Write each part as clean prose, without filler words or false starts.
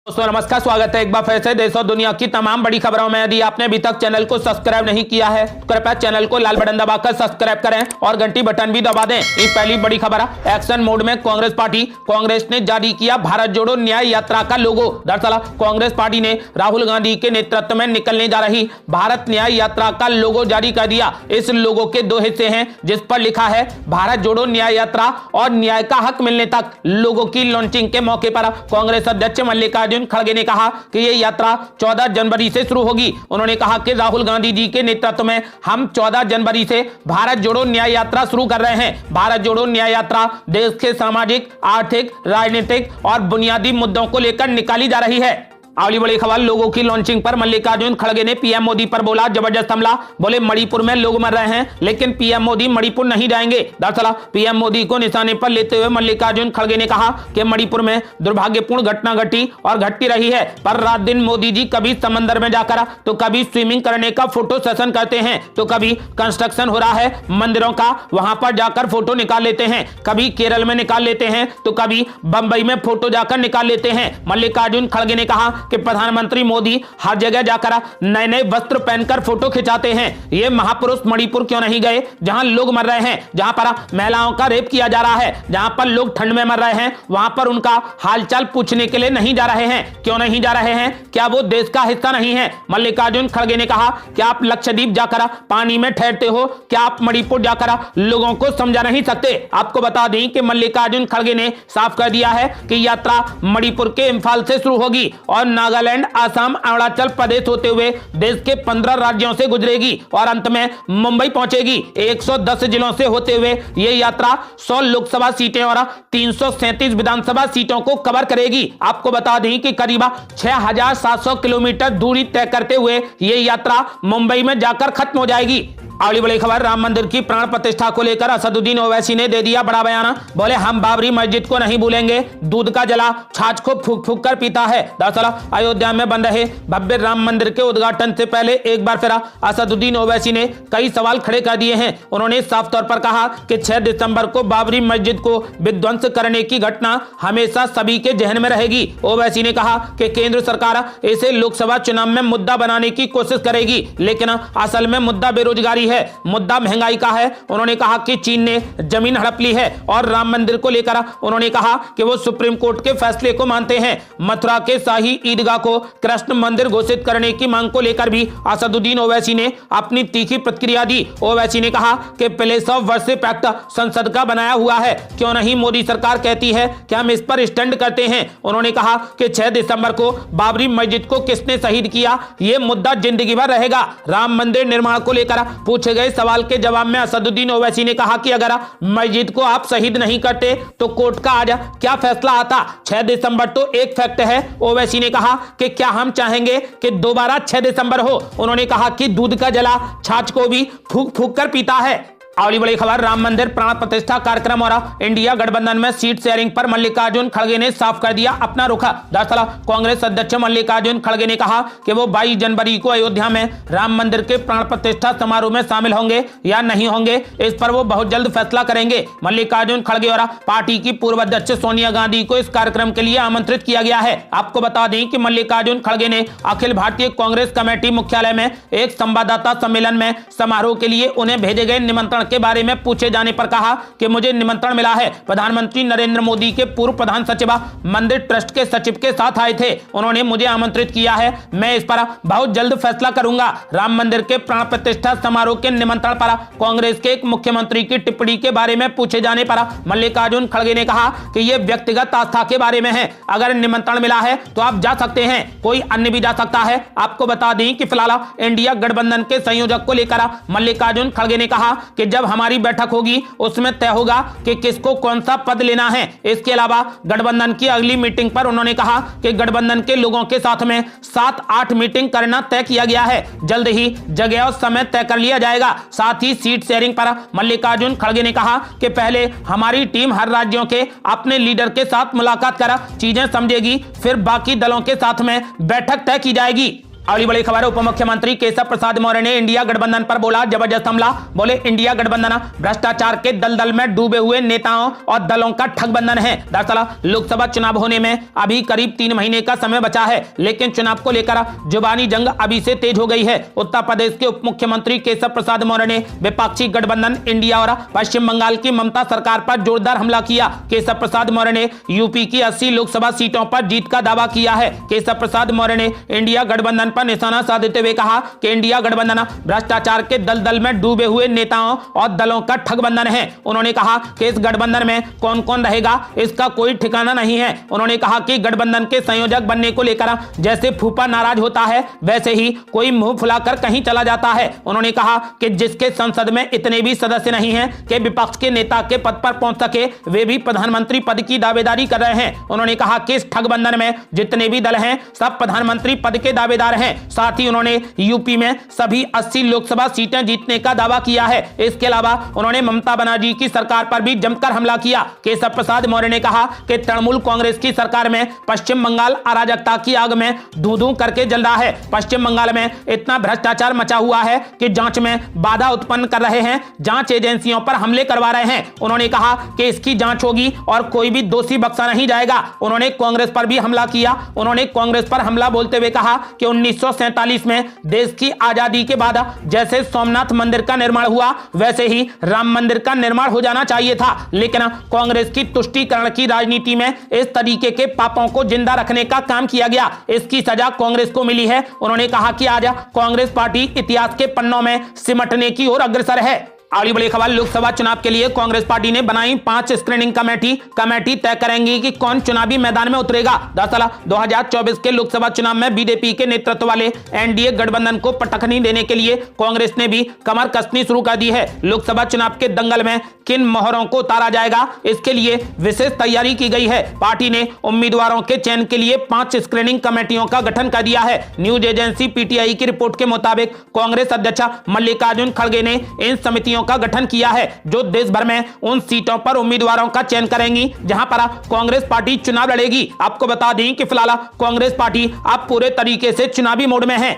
दोस्तों नमस्कार, स्वागत है एक बार फिर से देश और दुनिया की तमाम बड़ी खबरों में। यदि आपने अभी तक चैनल को सब्सक्राइब नहीं किया है तो कृपया चैनल को लाल बटन दबाकर सब्सक्राइब करें और घंटी बटन भी दबा दें। ये पहली बड़ी खबर है। एक्शन मोड में कांग्रेस ने जारी किया भारत जोड़ो न्याय यात्रा का लोगो। दरअसल कांग्रेस पार्टी ने राहुल गांधी के नेतृत्व में निकलने जा रही भारत न्याय यात्रा का लोगो जारी कर दिया। इस लोगो के दो हिस्से हैं, जिस पर लिखा है भारत जोड़ो न्याय यात्रा और न्याय का हक मिलने तक। लोगो की लॉन्चिंग के मौके पर कांग्रेस अध्यक्ष मल्लिकार्जुन खड़गे ने कहा कि यह यात्रा 14 जनवरी से शुरू होगी। उन्होंने कहा कि राहुल गांधी जी के नेतृत्व में हम 14 जनवरी से भारत जोड़ो न्याय यात्रा शुरू कर रहे हैं। भारत जोड़ो न्याय यात्रा देश के सामाजिक, आर्थिक, राजनीतिक और बुनियादी मुद्दों को लेकर निकाली जा रही है। अगली बड़ी खबर, लोगों की लॉन्चिंग पर मल्लिकार्जुन खड़गे ने पीएम मोदी पर बोला जबरदस्त हमला। बोले मणिपुर में लोग मर रहे हैं लेकिन पीएम मोदी मणिपुर नहीं जाएंगे। दरअसल पीएम मोदी को निशाने पर लेते हुए मल्लिकार्जुन खड़गे ने कहा कि मणिपुर में दुर्भाग्यपूर्ण घटना घटी और घटती रही है, पर रात दिन मोदी जी कभी समंदर में जाकर तो कभी स्विमिंग करने का फोटो सेशन करते हैं, तो कभी कंस्ट्रक्शन हो रहा है मंदिरों का, वहां पर जाकर फोटो निकाल लेते हैं, कभी केरल में निकाल लेते हैं तो कभी बंबई में फोटो जाकर निकाल लेते हैं। मल्लिकार्जुन खड़गे ने कहा कि प्रधानमंत्री मोदी हर जगह जाकर नए नए वस्त्र पहनकर फोटो खिंचाते हैं। ये महापुरुष मणिपुर क्यों नहीं गए, जहां लोग मर रहे हैं, जहां पर महिलाओं का रेप किया जा रहा है, जहां पर लोग ठंड में मर रहे हैं, वहां पर उनका हालचाल पूछने के लिए नहीं जा रहे हैं। क्यों नहीं जा रहे हैं? क्या वो देश का हिस्सा नहीं है? मल्लिकार्जुन खड़गे ने कहा कि आप लक्षद्वीप जाकर पानी में ठहरते हो, क्या आप मणिपुर जाकर लोगों को समझा नहीं सकते? आपको बता दें कि मल्लिकार्जुन खड़गे ने साफ कर दिया है कि यात्रा मणिपुर के इंफाल से शुरू होगी और नागालैंड, आसाम, अरुणाचल प्रदेश होते हुए देश के 15 राज्यों से गुजरेगी और अंत में मुंबई पहुंचेगी। 110 जिलों से होते हुए यह यात्रा 100 लोकसभा सीटें और 337 विधानसभा सीटों को कवर करेगी। आपको बता दें कि करीब 6700 किलोमीटर दूरी तय करते हुए यह यात्रा मुंबई में जाकर खत्म हो जाएगी। अगली बड़ी खबर, राम मंदिर की प्राण प्रतिष्ठा को लेकर असदुद्दीन ओवैसी ने दे दिया बड़ा बयान। बोले हम बाबरी मस्जिद को नहीं भूलेंगे, दूध का जला छाछ को फूक फूक कर पीता है। दरअसल अयोध्या में बन रहे भव्य राम मंदिर के उद्घाटन से पहले एक बार फिर असदुद्दीन ओवैसी ने कई सवाल खड़े कर दिए हैं। उन्होंने साफ तौर पर कहा कि 6 दिसंबर को बाबरी मस्जिद को विध्वंस करने की घटना हमेशा सभी के जहन में रहेगी। ओवैसी ने कहा कि केंद्र सरकार इसे लोकसभा चुनाव में मुद्दा बनाने की कोशिश करेगी, लेकिन असल में मुद्दा बेरोजगारी है, मुद्दा महंगाई का है। उन्होंने कहा कि चीन ने जमीन हड़प ली है और राम मंदिर को लेकर उन्होंने कहा कि वो सुप्रीम कोर्ट के फैसले को मानते हैं। मथुरा के शाही ईदगाह को कृष्ण मंदिर घोषित करने की मांग को लेकर भी असदुद्दीन ओवैसी ने अपनी तीखी प्रतिक्रिया दी। ओवैसी ने कहा कि प्लेस ऑफ वर्शिप एक्ट संसद का बनाया हुआ है, क्यों नहीं मोदी सरकार कहती है कि हम इस पर स्टैंड करते हैं। उन्होंने कहा कि 6 दिसंबर को बाबरी मस्जिद को किसने शहीद किया, यह मुद्दा जिंदगी भर रहेगा। राम मंदिर निर्माण को लेकर पूछे गए सवाल के जवाब में असदुद्दीन ओवैसी ने कहा कि अगर मस्जिद को आप शहीद नहीं करते तो कोर्ट का आज क्या फैसला आता। 6 दिसंबर तो एक फैक्ट है। ओवैसी ने कहा कि क्या हम चाहेंगे कि दोबारा 6 दिसंबर हो। उन्होंने कहा कि दूध का जला छाछ को भी फूक फूक कर पीता है। अगली बड़ी खबर, राम मंदिर प्राण प्रतिष्ठा कार्यक्रम और इंडिया गठबंधन में सीट शेयरिंग पर मल्लिकार्जुन खड़गे ने साफ कर दिया अपना रुख। दरअसल कांग्रेस अध्यक्ष मल्लिकार्जुन खड़गे ने कहा कि वो 22 जनवरी को अयोध्या में राम मंदिर के प्राण प्रतिष्ठा समारोह में शामिल होंगे या नहीं होंगे, इस पर वो बहुत जल्द फैसला करेंगे। मल्लिकार्जुन खड़गे और पार्टी की पूर्व अध्यक्ष सोनिया गांधी को इस कार्यक्रम के लिए आमंत्रित किया गया है। आपको बता दें कि मल्लिकार्जुन खड़गे ने अखिल भारतीय कांग्रेस कमेटी मुख्यालय में एक संवाददाता सम्मेलन में समारोह के लिए उन्हें भेजे गए निमंत्रण के बारे में पूछे जाने पर कहा कि मुझे निमंत्रण मिला है। प्रधानमंत्री नरेंद्र मोदी के पूर्व प्रधान सचिव मंदिर ट्रस्ट के सचिव के साथ आए थे, उन्होंने मुझे आमंत्रित किया है, मैं इस पर बहुत जल्द फैसला करूंगा। राम मंदिर के प्राण प्रतिष्ठा समारोह के निमंत्रण पर कांग्रेस के एक मुख्यमंत्री की टिप्पणी के बारे में पूछे जाने पर मल्लिकार्जुन खड़गे ने कहा कि यह व्यक्तिगत आस्था के बारे में है, अगर निमंत्रण मिला है तो आप जा सकते हैं, कोई अन्य भी जा सकता है। आपको बता दें कि फिलहाल इंडिया गठबंधन के संयोजक को लेकर मल्लिकार्जुन खड़गे ने कहा कि जब हमारी बैठक होगी उसमें तय होगा कि किसको कौन सा पद लेना है। इसके अलावा गठबंधन की अगली मीटिंग पर उन्होंने कहा कि गठबंधन के लोगों के साथ में 7-8 मीटिंग करना तय किया गया है, जल्द ही जगह और समय तय कर लिया जाएगा। साथ ही सीट शेयरिंग पर मल्लिकार्जुन खड़गे ने कहा कि पहले हमारी टीम हर राज्यों के अपने लीडर के साथ मुलाकात कर चीजें समझेगी, फिर बाकी दलों के साथ में बैठक तय की जाएगी। अगली बड़ी खबर, उप मुख्यमंत्री केशव प्रसाद मौर्य ने इंडिया गठबंधन पर बोला जबरदस्त हमला। बोले इंडिया गठबंधन भ्रष्टाचार के दलदल में डूबे हुए नेताओं और दलों का ठगबंधन है। दरअसल लोकसभा चुनाव होने में अभी करीब 3 महीने का समय बचा है, लेकिन चुनाव को लेकर जुबानी जंग अभी से तेज हो गई है। उत्तर प्रदेश के उप मुख्यमंत्री केशव प्रसाद मौर्य ने विपक्षी गठबंधन इंडिया और पश्चिम बंगाल की ममता सरकार पर जोरदार हमला किया। केशव प्रसाद मौर्य ने यूपी की 80 लोकसभा सीटों पर जीत का दावा किया है। केशव प्रसाद मौर्य ने इंडिया गठबंधन पर निशाना साधते हुए कहा कि इंडिया गठबंधन भ्रष्टाचार के दलदल में डूबे हुए नेताओं और दलों का ठगबंधन है। उन्होंने कहा कि इस गठबंधन में कौन कौन रहेगा इसका कोई ठिकाना नहीं है। उन्होंने कहा कि गठबंधन के संयोजक बनने को लेकर जैसे फूफा नाराज होता है वैसे ही कोई मुंह फुलाकर कहीं चला जाता है। उन्होंने कहा कि जिसके संसद में इतने भी सदस्य नहीं हैं कि विपक्ष के नेता के पद पर पहुंच सके, वे भी प्रधानमंत्री पद की दावेदारी कर रहे हैं। उन्होंने कहा कि इस ठगबंधन में जितने भी दल हैं सब प्रधानमंत्री पद के दावेदार हैं। साथ ही उन्होंने यूपी में सभी 80 लोकसभा सीटें जीतने का दावा किया है। इसके अलावा उन्होंने ममता बनर्जी की सरकार पर भी जमकर हमला किया। केशव प्रसाद मौर्य ने कहा कि तृणमूल कांग्रेस की सरकार में पश्चिम बंगाल अराजकता की आग में धूं-धूं करके जल रहा है। पश्चिम बंगाल में इतना भ्रष्टाचार मचा हुआ है कि जांच में बाधा उत्पन्न कर रहे हैं, जांच एजेंसियों पर हमले करवा रहे हैं। उन्होंने कहा कि इसकी जांच होगी और कोई भी दोषी बख्शा नहीं जाएगा। उन्होंने कांग्रेस पर भी हमला किया। उन्होंने कांग्रेस पर हमला बोलते हुए कहा कि 1947 में देश की आजादी के बाद जैसे सोमनाथ मंदिर का निर्माण हुआ वैसे ही राम मंदिर का निर्माण हो जाना चाहिए था, लेकिन कांग्रेस की तुष्टीकरण की राजनीति में इस तरीके के पापों को जिंदा रखने का काम किया गया। इसकी सजा कांग्रेस को मिली है। उन्होंने कहा कि आज कांग्रेस पार्टी इतिहास के पन्नों में सिमटने की ओर अग्रसर है। अगली बड़ी खबर, लोकसभा चुनाव के लिए कांग्रेस पार्टी ने बनाई 5 स्क्रीनिंग कमेटी तय करेंगी कि कौन चुनावी मैदान में उतरेगा। दरअसल 2024 के लोकसभा चुनाव में बीजेपी के नेतृत्व वाले एनडीए गठबंधन को पटखनी देने के लिए कांग्रेस ने भी कमर कसनी शुरू कर दी है। लोकसभा चुनाव के दंगल में किन मोहरों को उतारा जाएगा, इसके लिए विशेष तैयारी की गई है। पार्टी ने उम्मीदवारों के चयन के लिए 5 स्क्रीनिंग कमेटियों का गठन कर दिया है। न्यूज एजेंसी पीटीआई की रिपोर्ट के मुताबिक कांग्रेस अध्यक्ष मल्लिकार्जुन खड़गे ने इन समितियों का गठन किया है जो देश भर में उन सीटों पर उम्मीदवारों का चयन करेंगी जहां पर कांग्रेस पार्टी चुनाव लड़ेगी। आपको बता दें कि फिलहाल कांग्रेस पार्टी अब पूरे तरीके से चुनावी मोड में है।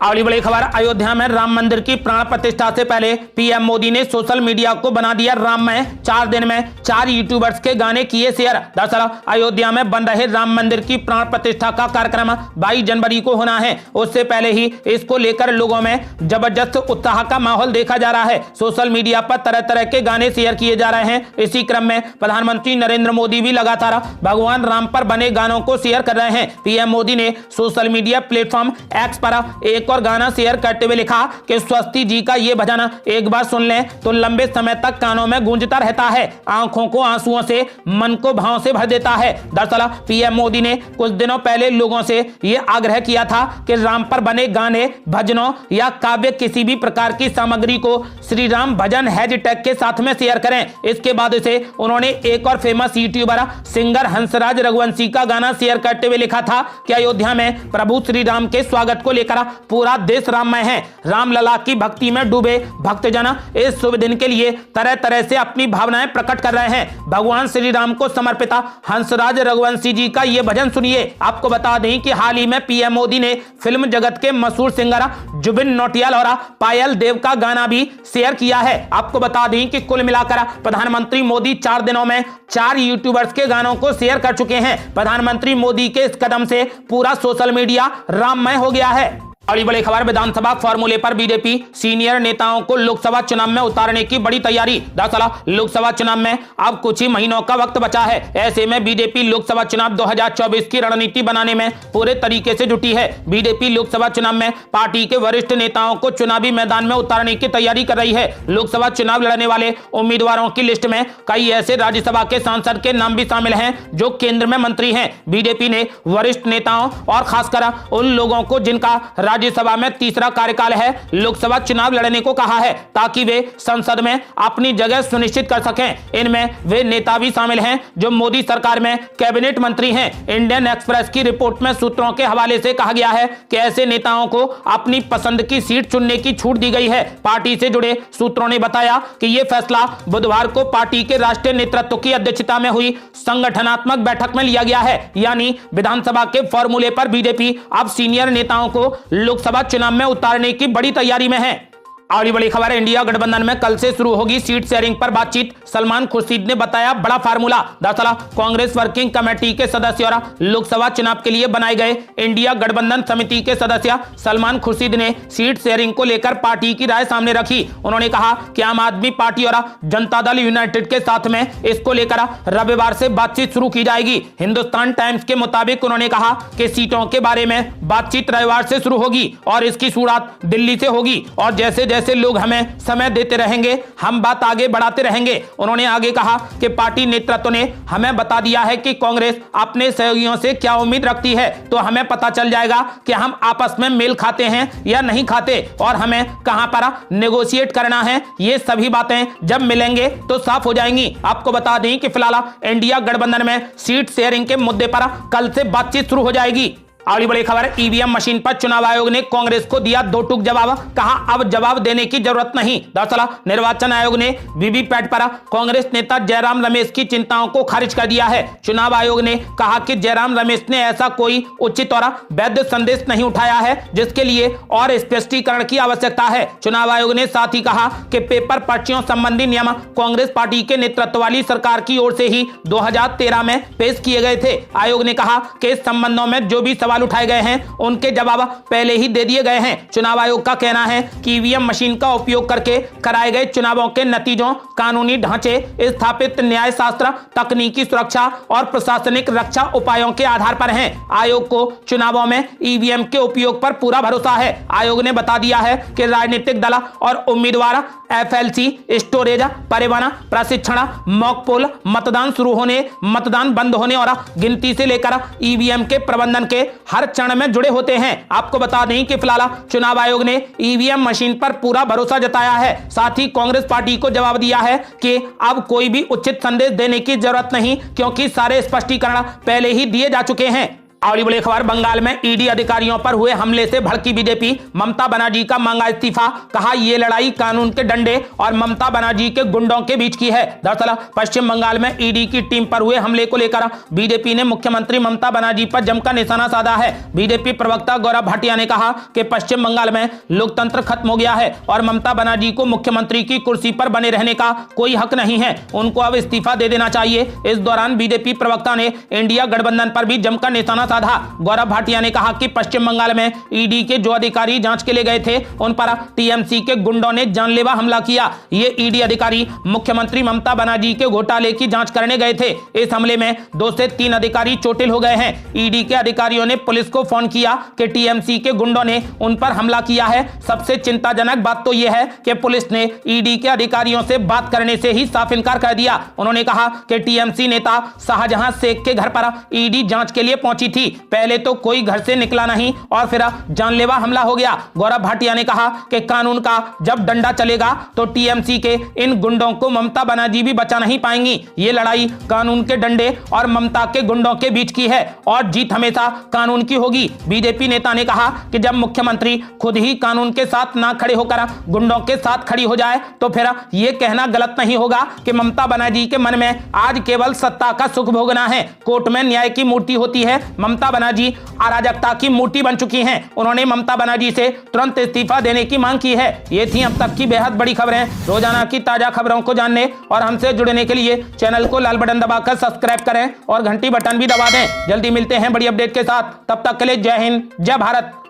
अगली बड़ी खबर, अयोध्या में राम मंदिर की प्राण प्रतिष्ठा से पहले पीएम मोदी ने सोशल मीडिया को बना दिया राममय। 4 दिन में 4 यूट्यूबर्स के गाने किए शेयर। दरअसल अयोध्या में बन रहे राम मंदिर की प्राण प्रतिष्ठा का कार्यक्रम 22 जनवरी को होना है। उससे पहले ही इसको लेकर लोगों में जबरदस्त उत्साह का माहौल देखा जा रहा है। सोशल मीडिया पर तरह तरह के गाने शेयर किए जा रहे हैं। इसी क्रम में प्रधानमंत्री नरेंद्र मोदी भी लगातार भगवान राम पर बने गानों को शेयर कर रहे हैं। पीएम मोदी ने सोशल मीडिया प्लेटफॉर्म एक्स पर एक और गाना शेयर करते हुए लिखा कि स्वस्ति जी का ये भजन एक बार सुन लें तो लंबे समय तक कानों में गूंजता रहता है, आंखों को आंसुओं से, मन को भाव से भर देता है। दरअसल पीएम मोदी ने कुछ दिनों पहले लोगों से ये आग्रह किया था कि राम पर बने गाने, भजनों या काव्य किसी भी प्रकार की सामग्री को श्री राम भजन हैशटैग के साथ में शेयर करें। इसके बाद से उन्होंने एक और famous YouTuber singer Hansraj Raghuvanshi का गाना शेयर करते हुए लिखा था कि अयोध्या में प्रभु श्री राम के स्वागत को लेकर पूरा देश राममय है। रामलला की भक्ति में डूबे भक्तजन इस शुभ दिन के लिए तरह तरह से अपनी भावनाएं प्रकट कर रहे हैं। भगवान श्री राम को समर्पित हंसराज रघुवंशी जी का ये भजन सुनिए। आपको बता दें कि हाल ही में पीएम मोदी ने फिल्म जगत के मशहूर सिंगर जुबिन नौटियाल और पायल देव का गाना भी शेयर किया है। आपको बता दें कि कुल मिलाकर प्रधानमंत्री मोदी 4 दिनों में 4 यूट्यूबर्स के गानों को शेयर कर चुके हैं। प्रधानमंत्री मोदी के इस कदम से पूरा सोशल मीडिया राममय हो गया है। अगली बड़ी खबर, विधानसभा फॉर्मूले पर बीजेपी सीनियर नेताओं को लोकसभा चुनाव में उतारने की बड़ी तैयारी। दरअसल लोकसभा चुनाव में अब कुछ ही महीनों का वक्त बचा है। ऐसे में बीजेपी लोकसभा चुनाव 2024 की रणनीति बनाने में पूरे तरीके से जुटी है। बीजेपी लोकसभा चुनाव में पार्टी के वरिष्ठ नेताओं को चुनावी मैदान में उतारने की तैयारी कर रही है। लोकसभा चुनाव लड़ने वाले उम्मीदवारों की लिस्ट में कई ऐसे राज्यसभा के सांसद के नाम भी शामिल हैं जो केंद्र में मंत्री हैं। बीजेपी ने वरिष्ठ नेताओं और खासकर उन लोगों को जिनका राज्यसभा में तीसरा कार्यकाल है, लोकसभा चुनाव लड़ने को कहा है ताकि वे संसद में अपनी जगह सुनिश्चित कर सकें। इनमें वे नेता भी शामिल हैं जो मोदी सरकार में कैबिनेट मंत्री हैं। इंडियन एक्सप्रेस की रिपोर्ट में सूत्रों के हवाले से कहा गया है कि ऐसे नेताओं को अपनी पसंद की सीट चुनने की छूट दी गई है। पार्टी से जुड़े सूत्रों ने बताया कि यह फैसला बुधवार को पार्टी के राष्ट्रीय नेतृत्व की अध्यक्षता में हुई संगठनात्मक बैठक में लिया गया है। यानी विधानसभा के फॉर्मूले पर बीजेपी अब सीनियर नेताओं को लोकसभा चुनाव में उतारने की बड़ी तैयारी में है। अगली बड़ी खबर है, इंडिया गठबंधन में कल से शुरू होगी सीट शेयरिंग पर बातचीत, सलमान खुर्शीद ने बताया बड़ा फार्मूला। दरअसल कांग्रेस वर्किंग कमेटी के सदस्य और लोकसभा चुनाव के लिए बनाए गए इंडिया गठबंधन समिति के सदस्य सलमान खुर्शीद ने सीट शेयरिंग को लेकर पार्टी की राय सामने रखी। उन्होंने कहा कि आम आदमी पार्टी और जनता दल यूनाइटेड के साथ में इसको लेकर रविवार से बातचीत शुरू की जाएगी। हिंदुस्तान टाइम्स के मुताबिक उन्होंने कहा कि सीटों के बारे में बातचीत रविवार से शुरू होगी और इसकी शुरुआत दिल्ली से होगी और जैसे जैसे लोग हमें समय देते रहेंगे हम बात आगे बढ़ाते रहेंगे। उन्होंने आगे कहा कि पार्टी नेतृत्व ने हमें बता दिया है कि कांग्रेस अपने सहयोगियों से क्या उम्मीद रखती है, तो हमें पता चल जाएगा कि हम आपस में मेल खाते हैं या नहीं खाते और हमें कहां पर नेगोशिएट करना है। ये सभी बातें जब मिलेंगे तो साफ हो जाएंगी। आपको बता दें कि फिलहाल इंडिया गठबंधन में सीट शेयरिंग के मुद्दे पर कल से बातचीत शुरू हो जाएगी। अगली बड़ी खबर, ईवीएम मशीन पर चुनाव आयोग ने कांग्रेस को दिया दो टूक जवाब, कहा अब जवाब देने की जरूरत नहीं। दरअसल निर्वाचन आयोग ने वीवीपैट पर कांग्रेस नेता जयराम रमेश की चिंताओं को खारिज कर दिया है। चुनाव आयोग ने कहा कि जयराम रमेश ने ऐसा कोई उचित और वैध संदेश नहीं उठाया है जिसके लिए और स्पष्टीकरण की आवश्यकता है। चुनाव आयोग ने साथ ही कहा कि पेपर पर्चियों संबंधी नियम कांग्रेस पार्टी के नेतृत्व वाली सरकार की ओर से ही 2013 में पेश किए गए थे। आयोग ने कहा कि इस संबंधों में जो भी सवाल उठाए गए हैं उनके जवाब पहले ही दे दिए गए हैं। चुनाव आयोग का कहना है कि ईवीएम मशीन का उपयोग करके कराए गए चुनावों के नतीजों, कानूनी ढांचे, स्थापित न्याय शास्त्र, तकनीकी सुरक्षा और प्रशासनिक रक्षा उपायों के आधार पर हैं। आयोग को चुनावों में ईवीएम के उपयोग पर पूरा भरोसा है। आयोग ने बता दिया है कि राजनीतिक दल और उम्मीदवार एफएलसी, स्टोरेज, परिवहन, प्रशिक्षण, मॉक पोल, मतदान शुरू होने, मतदान बंद होने और गिनती से लेकर ईवीएम के प्रबंधन के हर चरण में जुड़े होते हैं। आपको बता दें कि फिलहाल चुनाव आयोग ने ईवीएम मशीन पर पूरा भरोसा जताया है। साथ ही कांग्रेस पार्टी को जवाब दिया है कि अब कोई भी उचित संदेश देने की जरूरत नहीं क्योंकि सारे स्पष्टीकरण पहले ही दिए जा चुके हैं। अगली बड़ी खबर, बंगाल में ईडी अधिकारियों पर हुए हमले से भड़की बीजेपी, ममता बनर्जी का मांगा इस्तीफा, कहा यह लड़ाई कानून के डंडे और ममता बनर्जी के गुंडों के बीच की है। दरअसल पश्चिम बंगाल में ईडी की टीम पर हुए हमले को लेकर बीजेपी ने मुख्यमंत्री ममता बनर्जी पर जमकर निशाना साधा है। बीजेपी प्रवक्ता गौरव भाटिया ने कहा कि पश्चिम बंगाल में लोकतंत्र खत्म हो गया है और ममता बनर्जी को मुख्यमंत्री की कुर्सी पर बने रहने का कोई हक नहीं है, उनको अब इस्तीफा दे देना चाहिए। इस दौरान बीजेपी प्रवक्ता ने इंडिया गठबंधन पर भी जमकर निशाना साधा। गौरव भाटिया ने कहा कि पश्चिम बंगाल में ईडी के जो अधिकारी जांच के लिए गए थे उन पर टीएमसी के गुंडों ने जानलेवा हमला किया। ये ईडी अधिकारी मुख्यमंत्री ममता बनर्जी के घोटाले की जांच करने गए थे। इस हमले में 2 से 3 अधिकारी चोटिल हो गए हैं। ईडी के अधिकारियों ने पुलिस को फोन किया कि टीएमसी के गुंडों ने उन पर हमला किया है। सबसे चिंताजनक बात तो यह है कि पुलिस ने ईडी के अधिकारियों से बात करने से ही साफ इनकार कर दिया। उन्होंने कहा कि टीएमसी नेता शाहजहां शेख के घर पर ईडी जांच के लिए पहुंची थी। पहले तो कोई घर से निकला नहीं और फिर जानलेवा हमला हो गया। गौरव भाटिया ने कहा कि कानून का जब डंडा चलेगा तो टीएमसी के इन गुंडों को ममता बनर्जी भी बचा नहीं पाएंगी। ये लड़ाई कानून के डंडे और ममता के गुंडों के बीच की है और जीत हमेशा कानून की होगी। बीजेपी नेता ने कहा कि जब मुख्यमंत्री खुद ही कानून के साथ ना खड़े होकर गुंडों के साथ खड़ी हो जाए तो फिर यह कहना गलत नहीं होगा कि ममता बनर्जी के मन में आज केवल सत्ता का सुख भोगना है। कोर्ट में न्याय की मूर्ति होती है, ममता बनर्जी अराजकता की मूर्ति बन चुकी हैं। उन्होंने ममता बनर्जी से तुरंत इस्तीफा देने की मांग की है। ये थी अब तक की बेहद बड़ी खबरें। रोजाना की ताजा खबरों को जानने और हमसे जुड़ने के लिए चैनल को लाल बटन दबाकर सब्सक्राइब करें और घंटी बटन भी दबा दें। जल्दी मिलते हैं बड़ी अपडेट के साथ, तब तक के लिए जय हिंद, जय भारत।